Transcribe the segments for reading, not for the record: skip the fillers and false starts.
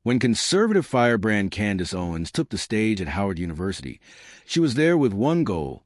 When conservative firebrand Candace Owens took the stage at Howard University, she was there with one goal: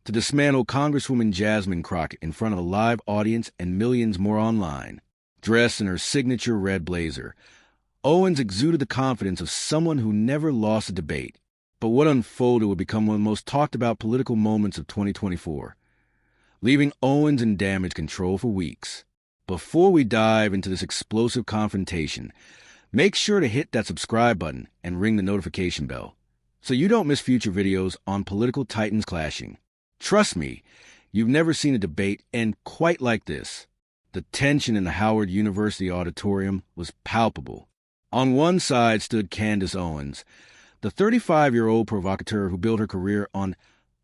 to dismantle Congresswoman Jasmine Crockett in front of a live audience and millions more online. Dressed in her signature red blazer, Owens exuded the confidence of someone who never lost a debate. But what unfolded would become one of the most talked about political moments of 2024, leaving Owens in damage control for weeks. Before we dive into this explosive confrontation, make sure to hit that subscribe button and ring the notification bell so you don't miss future videos on political titans clashing. Trust me, you've never seen a debate end quite like this. The tension in the Howard University auditorium was palpable. On one side stood Candace Owens, the 35-year-old provocateur who built her career on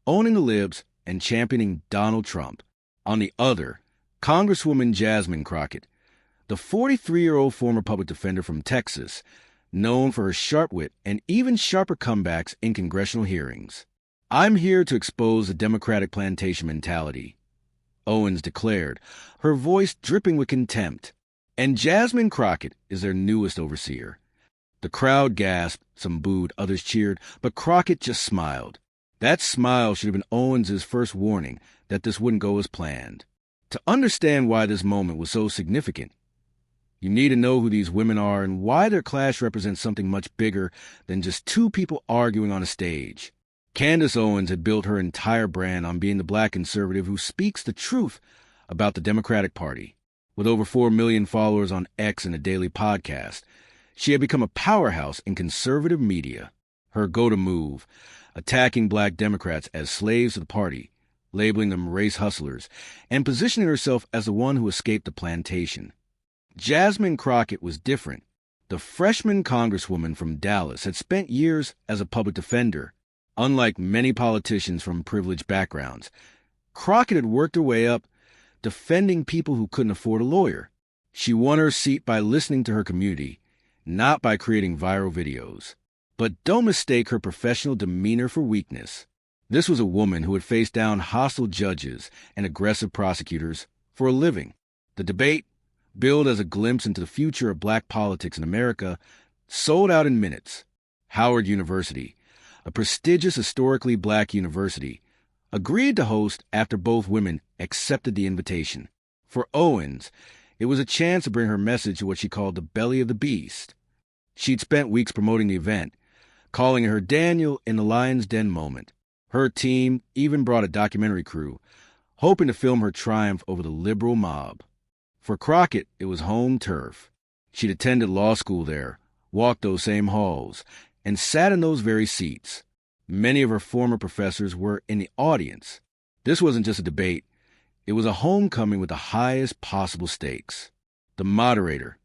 owning the libs and championing Donald Trump. On the other, Congresswoman Jasmine Crockett, the 43-year-old former public defender from Texas, known for her sharp wit and even sharper comebacks in congressional hearings. "I'm here to expose the Democratic plantation mentality," Owens declared, her voice dripping with contempt. And Jasmine Crockett is their newest overseer. The crowd gasped, some booed, others cheered, but Crockett just smiled. That smile should have been Owens' first warning that this wouldn't go as planned. To understand why this moment was so significant, you need to know who these women are and why their clash represents something much bigger than just two people arguing on a stage. Candace Owens had built her entire brand on being the black conservative who speaks the truth about the Democratic Party. With over 4 million followers on X and a daily podcast, she had become a powerhouse in conservative media. Her go-to move, attacking black Democrats as slaves to the party, labeling them race hustlers, and positioning herself as the one who escaped the plantation. Jasmine Crockett was different. The freshman congresswoman from Dallas had spent years as a public defender. Unlike many politicians from privileged backgrounds, Crockett had worked her way up, defending people who couldn't afford a lawyer. She won her seat by listening to her community, not by creating viral videos. But don't mistake her professional demeanor for weakness. This was a woman who had faced down hostile judges and aggressive prosecutors for a living. The debate, billed as a glimpse into the future of black politics in America, sold out in minutes. Howard University, a prestigious historically black university, agreed to host after both women accepted the invitation. For Owens, it was a chance to bring her message to what she called the belly of the beast. She'd spent weeks promoting the event, calling it her Daniel in the Lion's Den moment. Her team even brought a documentary crew, hoping to film her triumph over the liberal mob. For Crockett, it was home turf. She'd attended law school there, walked those same halls, and sat in those very seats. Many of her former professors were in the audience. This wasn't just a debate. It was a homecoming with the highest possible stakes. The moderator,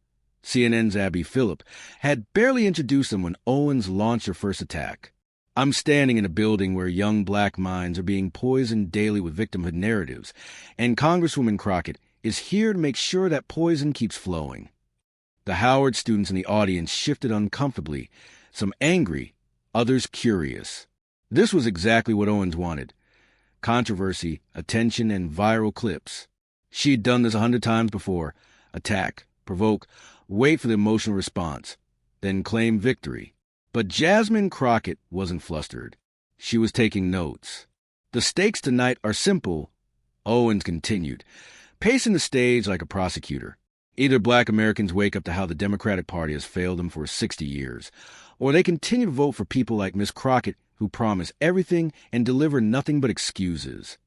CNN's Abby Phillip, had barely introduced them when Owens launched her first attack. "I'm standing in a building where young black minds are being poisoned daily with victimhood narratives, and Congresswoman Crockett is here to make sure that poison keeps flowing." The Howard students in the audience shifted uncomfortably, some angry, others curious. This was exactly what Owens wanted: controversy, attention, and viral clips. She'd done this 100 times before: attack, provoke, wait for the emotional response, then claim victory. But Jasmine Crockett wasn't flustered. She was taking notes. "The stakes tonight are simple," Owens continued, pacing the stage like a prosecutor. "Either black Americans wake up to how the Democratic Party has failed them for 60 years, or they continue to vote for people like Miss Crockett who promise everything and deliver nothing but excuses."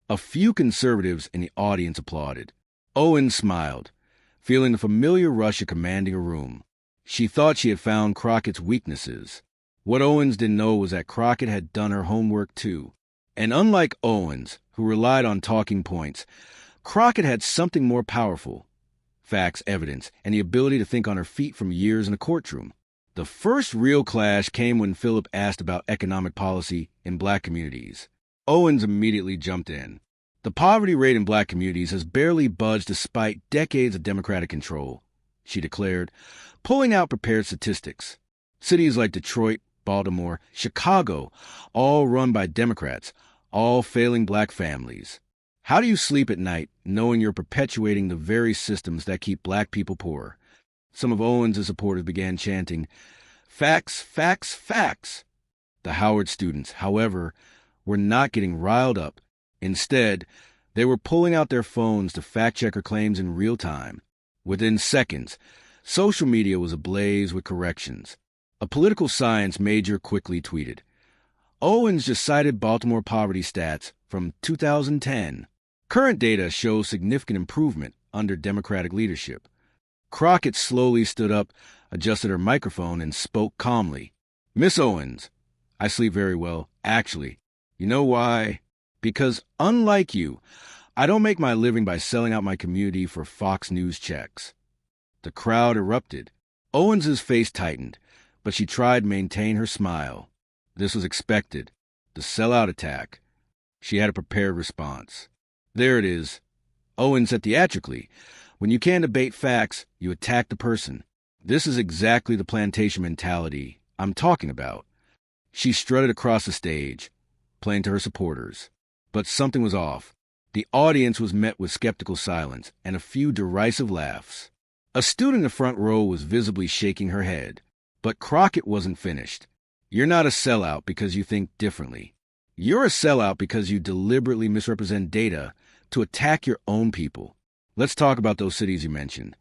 A few conservatives in the audience applauded. Owens smiled, feeling the familiar rush of commanding a room. She thought she had found Crockett's weaknesses. What Owens didn't know was that Crockett had done her homework too. And unlike Owens, who relied on talking points, Crockett had something more powerful: facts, evidence, and the ability to think on her feet from years in a courtroom. The first real clash came when Phillip asked about economic policy in black communities. Owens immediately jumped in. "The poverty rate in black communities has barely budged despite decades of Democratic control," she declared, pulling out prepared statistics. Cities like Detroit, Baltimore, Chicago, all run by Democrats, all failing black families. "How do you sleep at night knowing you're perpetuating the very systems that keep black people poor?" Some of Owens' supporters began chanting, "Facts, facts, facts." The Howard students, however, were not getting riled up. Instead, they were pulling out their phones to fact-check her claims in real time. Within seconds, social media was ablaze with corrections. A political science major quickly tweeted, "Owens just cited Baltimore poverty stats from 2010. Current data shows significant improvement under Democratic leadership." Crockett slowly stood up, adjusted her microphone, and spoke calmly. "Miss Owens, I sleep very well, actually. You know why? Because, unlike you, I don't make my living by selling out my community for Fox News checks." The crowd erupted. Owens' face tightened, but she tried to maintain her smile. This was expected. The sellout attack. She had a prepared response. There it is. Owens said theatrically, "When you can't debate facts, you attack the person. This is exactly the plantation mentality I'm talking about." She strutted across the stage, playing to her supporters. But something was off. The audience was met with skeptical silence and a few derisive laughs. A student in the front row was visibly shaking her head. But Crockett wasn't finished. "You're not a sellout because you think differently. You're a sellout because you deliberately misrepresent data to attack your own people. Let's talk about those cities you mentioned."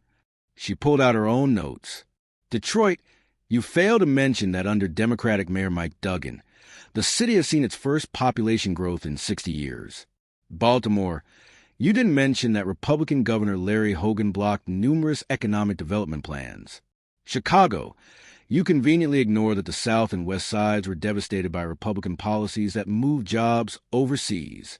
She pulled out her own notes. "Detroit, you failed to mention that under Democratic Mayor Mike Duggan, the city has seen its first population growth in 60 years. Baltimore, you didn't mention that Republican Governor Larry Hogan blocked numerous economic development plans. Chicago, you conveniently ignore that the South and West Sides were devastated by Republican policies that moved jobs overseas."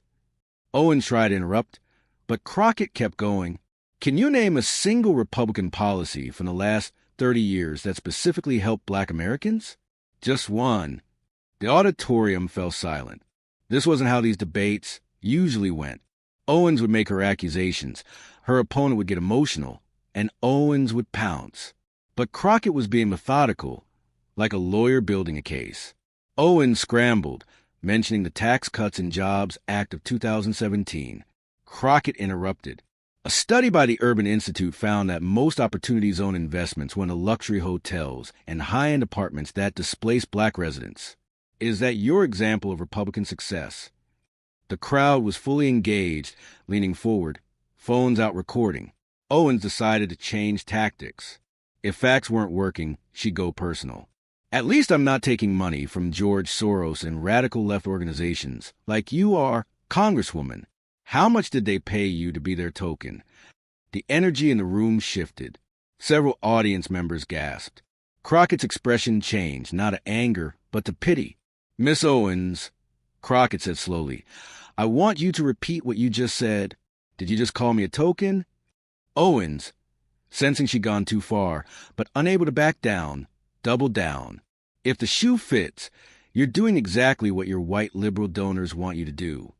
Owens tried to interrupt, but Crockett kept going. "Can you name a single Republican policy from the last 30 years that specifically helped Black Americans?" "Just one." The auditorium fell silent. This wasn't how these debates usually went. Owens would make her accusations, her opponent would get emotional, and Owens would pounce. But Crockett was being methodical, like a lawyer building a case. Owens scrambled, mentioning the Tax Cuts and Jobs Act of 2017. Crockett interrupted. "A study by the Urban Institute found that most Opportunity Zone investments went to luxury hotels and high-end apartments that displaced Black residents. Is that your example of Republican success?" The crowd was fully engaged, leaning forward, phones out recording. Owens decided to change tactics. If facts weren't working, she'd go personal. "At least I'm not taking money from George Soros and radical left organizations, like you are, Congresswoman. How much did they pay you to be their token?" The energy in the room shifted. Several audience members gasped. Crockett's expression changed, not to anger, but to pity. "Miss Owens," Crockett said slowly, "I want you to repeat what you just said. Did you just call me a token?" Owens, sensing she'd gone too far, but unable to back down, doubled down. "If the shoe fits, you're doing exactly what your white liberal donors want you to do."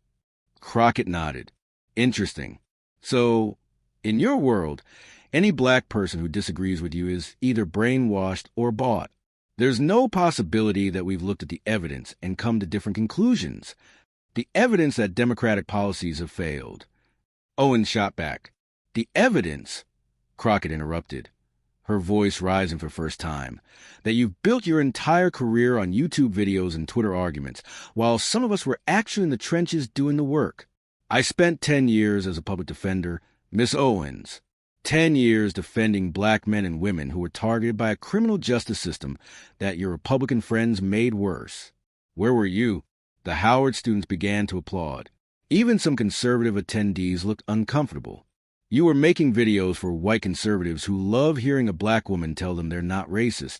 Crockett nodded. "Interesting. So, in your world, any Black person who disagrees with you is either brainwashed or bought. There's no possibility that we've looked at the evidence and come to different conclusions. The evidence that Democratic policies have failed." Owens shot back. "The evidence," Crockett interrupted, her voice rising for the first time, "that you've built your entire career on YouTube videos and Twitter arguments, while some of us were actually in the trenches doing the work. I spent 10 years as a public defender, Miss Owens. 10 years defending Black men and women who were targeted by a criminal justice system that your Republican friends made worse. Where were you?" The Howard students began to applaud. Even some conservative attendees looked uncomfortable. "You were making videos for white conservatives who love hearing a Black woman tell them they're not racist,"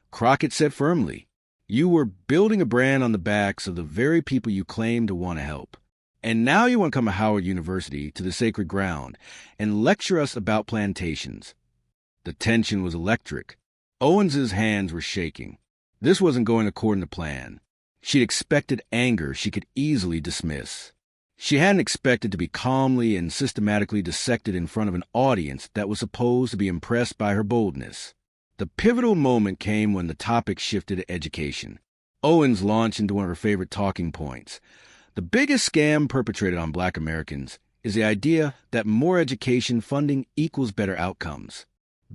Crockett said firmly. "You were building a brand on the backs of the very people you claim to want to help. And now you want to come to Howard University, to the sacred ground, and lecture us about plantations." The tension was electric. Owens's hands were shaking. This wasn't going according to plan. She'd expected anger she could easily dismiss. She hadn't expected to be calmly and systematically dissected in front of an audience that was supposed to be impressed by her boldness. The pivotal moment came when the topic shifted to education. Owens launched into one of her favorite talking points. "The biggest scam perpetrated on Black Americans is the idea that more education funding equals better outcomes.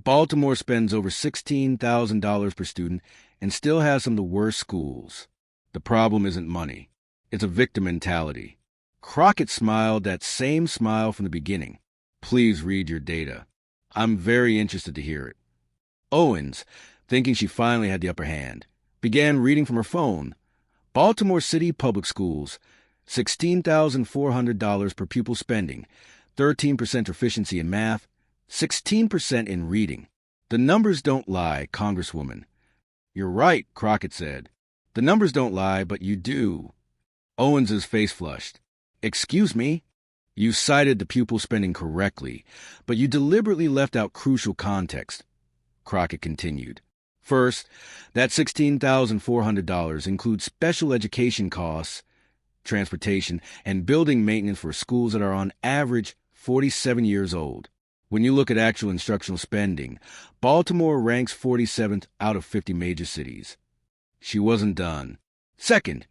Baltimore spends over $16,000 per student and still has some of the worst schools. The problem isn't money. It's a victim mentality. Crockett smiled that same smile from the beginning. Please read your data. I'm very interested to hear it. Owens, thinking she finally had the upper hand, began reading from her phone. Baltimore City Public Schools, $16,400 per pupil spending, 13% efficiency in math, 16% in reading. The numbers don't lie, Congresswoman. You're right, Crockett said. The numbers don't lie, but you do. Owens's face flushed. Excuse me? You cited the pupil spending correctly, but you deliberately left out crucial context. Crockett continued. First, that $16,400 includes special education costs, transportation, and building maintenance for schools that are on average 47 years old. When you look at actual instructional spending, Baltimore ranks 47th out of 50 major cities. She wasn't done. Second,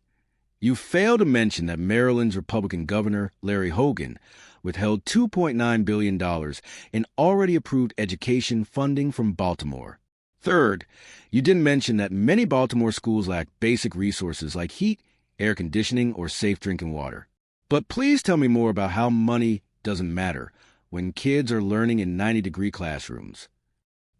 you failed to mention that Maryland's Republican Governor, Larry Hogan, withheld $2.9 billion in already approved education funding from Baltimore. Third, you didn't mention that many Baltimore schools lack basic resources like heat, air conditioning, or safe drinking water. But please tell me more about how money doesn't matter when kids are learning in 90-degree classrooms.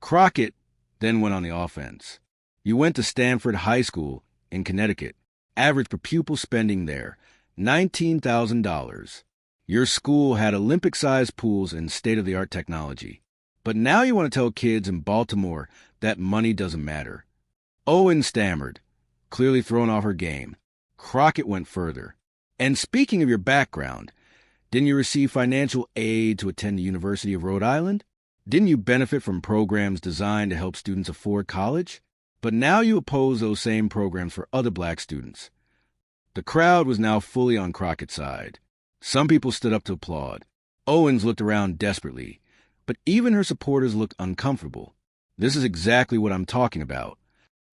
Crockett then went on the offense. You went to Stanford High School in Connecticut. Average per pupil spending there, $19,000. Your school had Olympic-sized pools and state-of-the-art technology. But now you want to tell kids in Baltimore that money doesn't matter. Owens stammered, clearly thrown off her game. Crockett went further. And speaking of your background, didn't you receive financial aid to attend the University of Rhode Island? Didn't you benefit from programs designed to help students afford college? But now you oppose those same programs for other black students. The crowd was now fully on Crockett's side. Some people stood up to applaud. Owens looked around desperately, but even her supporters looked uncomfortable. This is exactly what I'm talking about.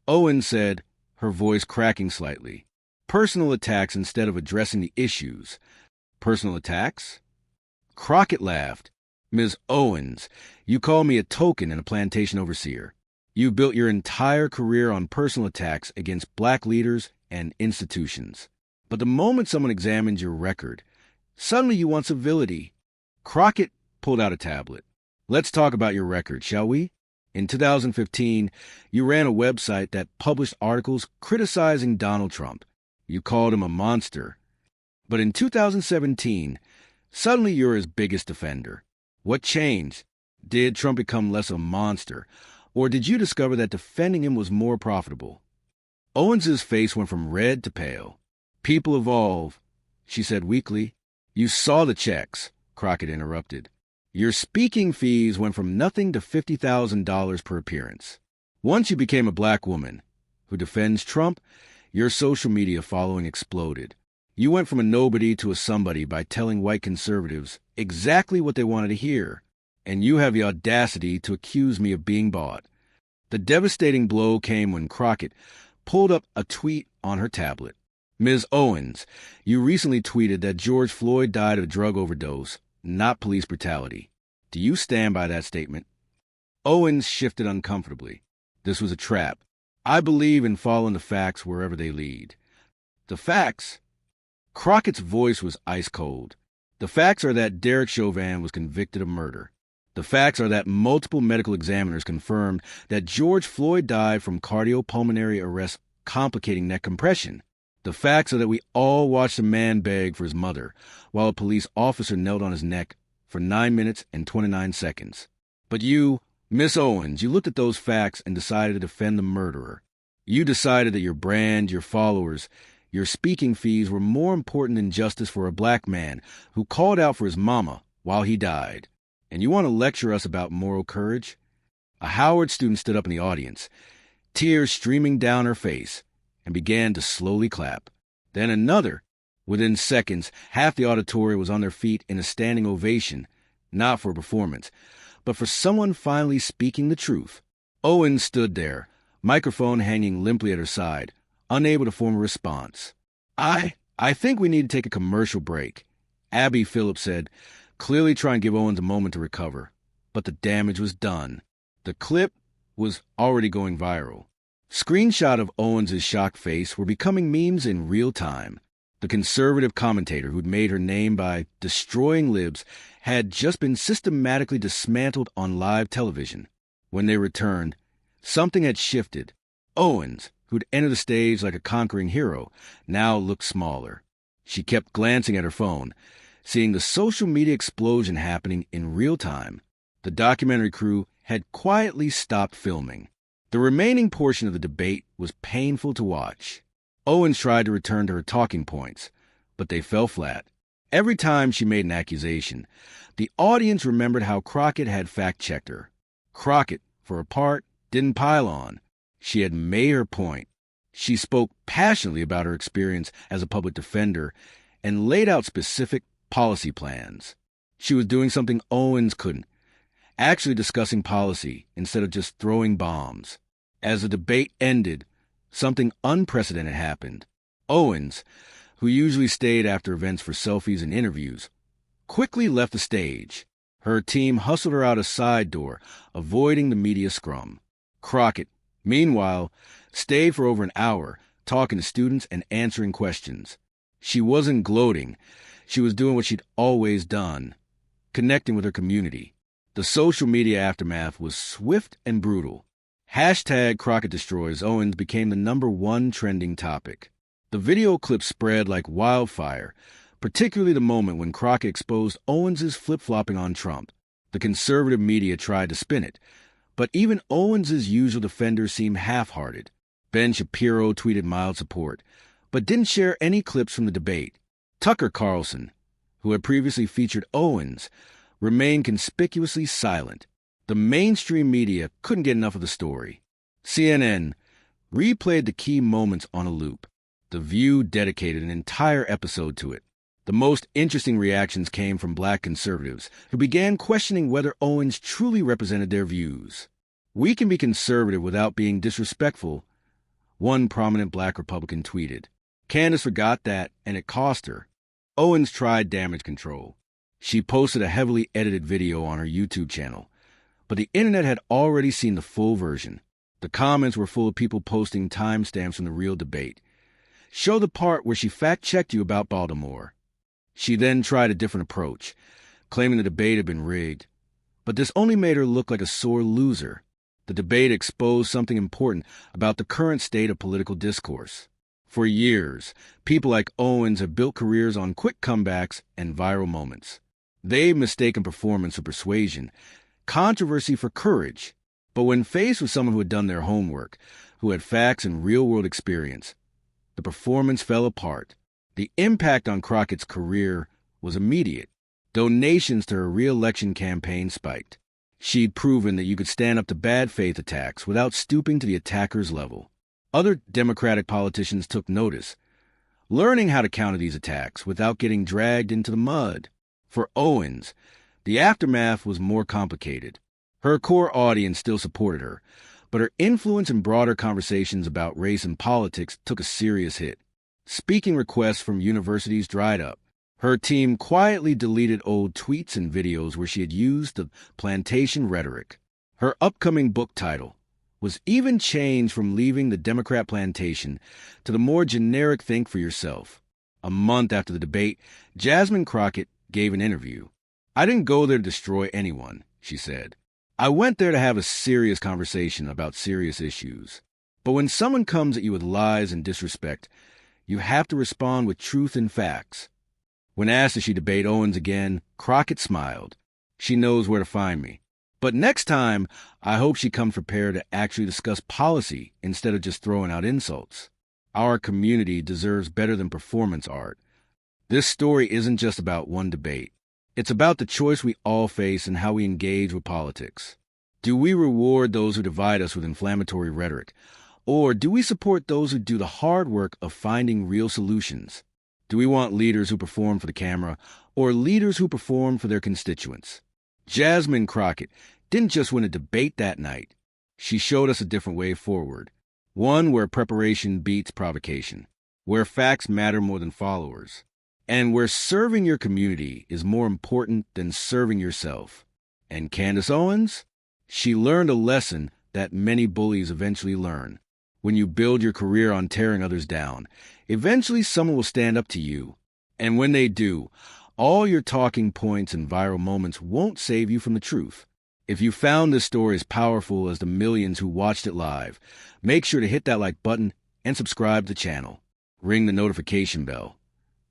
Owens said, her voice cracking slightly. Personal attacks instead of addressing the issues. Personal attacks? Crockett laughed. Ms. Owens, you call me a token and a plantation overseer. You built your entire career on personal attacks against black leaders and institutions. But the moment someone examines your record, suddenly you want civility. Crockett pulled out a tablet. Let's talk about your record, shall we? In 2015, you ran a website that published articles criticizing Donald Trump. You called him a monster. But in 2017, suddenly you're his biggest defender. What changed? Did Trump become less a monster? Or did you discover that defending him was more profitable? Owens's face went from red to pale. People evolve, she said weakly. You saw the checks, Crockett interrupted. Your speaking fees went from nothing to $50,000 per appearance. Once you became a black woman who defends Trump, your social media following exploded. You went from a nobody to a somebody by telling white conservatives exactly what they wanted to hear. And you have the audacity to accuse me of being bought. The devastating blow came when Crockett pulled up a tweet on her tablet. Ms. Owens, you recently tweeted that George Floyd died of a drug overdose, not police brutality. Do you stand by that statement? Owens shifted uncomfortably. This was a trap. I believe in following the facts wherever they lead. The facts? Crockett's voice was ice cold. The facts are that Derek Chauvin was convicted of murder. The facts are that multiple medical examiners confirmed that George Floyd died from cardiopulmonary arrest complicating neck compression. The facts are that we all watched a man beg for his mother while a police officer knelt on his neck for 9 minutes and 29 seconds. But you, Miss Owens, you looked at those facts and decided to defend the murderer. You decided that your brand, your followers, your speaking fees were more important than justice for a black man who called out for his mama while he died. And you want to lecture us about moral courage? A Howard student stood up in the audience, tears streaming down her face, and began to slowly clap. Then another. Within seconds, half the auditorium was on their feet in a standing ovation, not for a performance, but for someone finally speaking the truth. Owens stood there, microphone hanging limply at her side, unable to form a response. I think we need to take a commercial break, Abby Phillips said, clearly trying to give Owens a moment to recover. But the damage was done. The clip was already going viral. Screenshots of Owens' shocked face were becoming memes in real time. The conservative commentator who'd made her name by destroying libs had just been systematically dismantled on live television. When they returned, something had shifted. Owens, who'd entered the stage like a conquering hero, now looked smaller. She kept glancing at her phone, seeing the social media explosion happening in real time. The documentary crew had quietly stopped filming. The remaining portion of the debate was painful to watch. Owens tried to return to her talking points, but they fell flat. Every time she made an accusation, the audience remembered how Crockett had fact-checked her. Crockett, for her part, didn't pile on. She had made her point. She spoke passionately about her experience as a public defender and laid out specific policy plans. She was doing something Owens couldn't, actually discussing policy instead of just throwing bombs. As the debate ended, something unprecedented happened. Owens, who usually stayed after events for selfies and interviews, quickly left the stage. Her team hustled her out a side door, avoiding the media scrum. Crockett, meanwhile, stayed for over an hour, talking to students and answering questions. She wasn't gloating. She was doing what she'd always done, connecting with her community. The social media aftermath was swift and brutal. Hashtag Crockett Destroys Owens became the #1 trending topic. The video clip spread like wildfire, particularly the moment when Crockett exposed Owens' flip-flopping on Trump. The conservative media tried to spin it, but even Owens' usual defenders seemed half-hearted. Ben Shapiro tweeted mild support, but didn't share any clips from the debate. Tucker Carlson, who had previously featured Owens, remained conspicuously silent. The mainstream media couldn't get enough of the story. CNN replayed the key moments on a loop. The View dedicated an entire episode to it. The most interesting reactions came from black conservatives, who began questioning whether Owens truly represented their views. "We can be conservative without being disrespectful," one prominent black Republican tweeted. Candace forgot that, and it cost her. Owens tried damage control. She posted a heavily edited video on her YouTube channel, but the internet had already seen the full version. The comments were full of people posting timestamps from the real debate. Show the part where she fact-checked you about Baltimore. She then tried a different approach, claiming the debate had been rigged. But this only made her look like a sore loser. The debate exposed something important about the current state of political discourse. For years, people like Owens have built careers on quick comebacks and viral moments. They've mistaken performance for persuasion, controversy for courage. But when faced with someone who had done their homework, who had facts and real-world experience, the performance fell apart. The impact on Crockett's career was immediate. Donations to her re-election campaign spiked. She'd proven that you could stand up to bad faith attacks without stooping to the attacker's level. Other Democratic politicians took notice, learning how to counter these attacks without getting dragged into the mud. For Owens, the aftermath was more complicated. Her core audience still supported her, but her influence in broader conversations about race and politics took a serious hit. Speaking requests from universities dried up. Her team quietly deleted old tweets and videos where she had used the plantation rhetoric. Her upcoming book title was even changed from leaving the Democrat plantation to the more generic think for yourself. A month after the debate, Jasmine Crockett gave an interview. "I didn't go there to destroy anyone," she said. "I went there to have a serious conversation about serious issues. But when someone comes at you with lies and disrespect, you have to respond with truth and facts." When asked if she'd debate Owens again, Crockett smiled. "She knows where to find me. But next time, I hope she comes prepared to actually discuss policy instead of just throwing out insults. Our community deserves better than performance art." This story isn't just about one debate. It's about the choice we all face and how we engage with politics. Do we reward those who divide us with inflammatory rhetoric? Or do we support those who do the hard work of finding real solutions? Do we want leaders who perform for the camera or leaders who perform for their constituents? Jasmine Crockett didn't just win a debate that night. She showed us a different way forward. One where preparation beats provocation, where facts matter more than followers, and where serving your community is more important than serving yourself. And Candace Owens? She learned a lesson that many bullies eventually learn. When you build your career on tearing others down, eventually someone will stand up to you. And when they do, all your talking points and viral moments won't save you from the truth. If you found this story as powerful as the millions who watched it live, make sure to hit that like button and subscribe to the channel. Ring the notification bell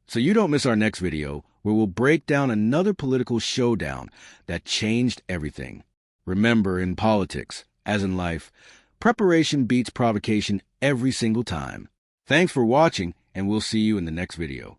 so you don't miss our next video, where we'll break down another political showdown that changed everything. Remember, in politics, as in life, preparation beats provocation every single time. Thanks for watching, and we'll see you in the next video.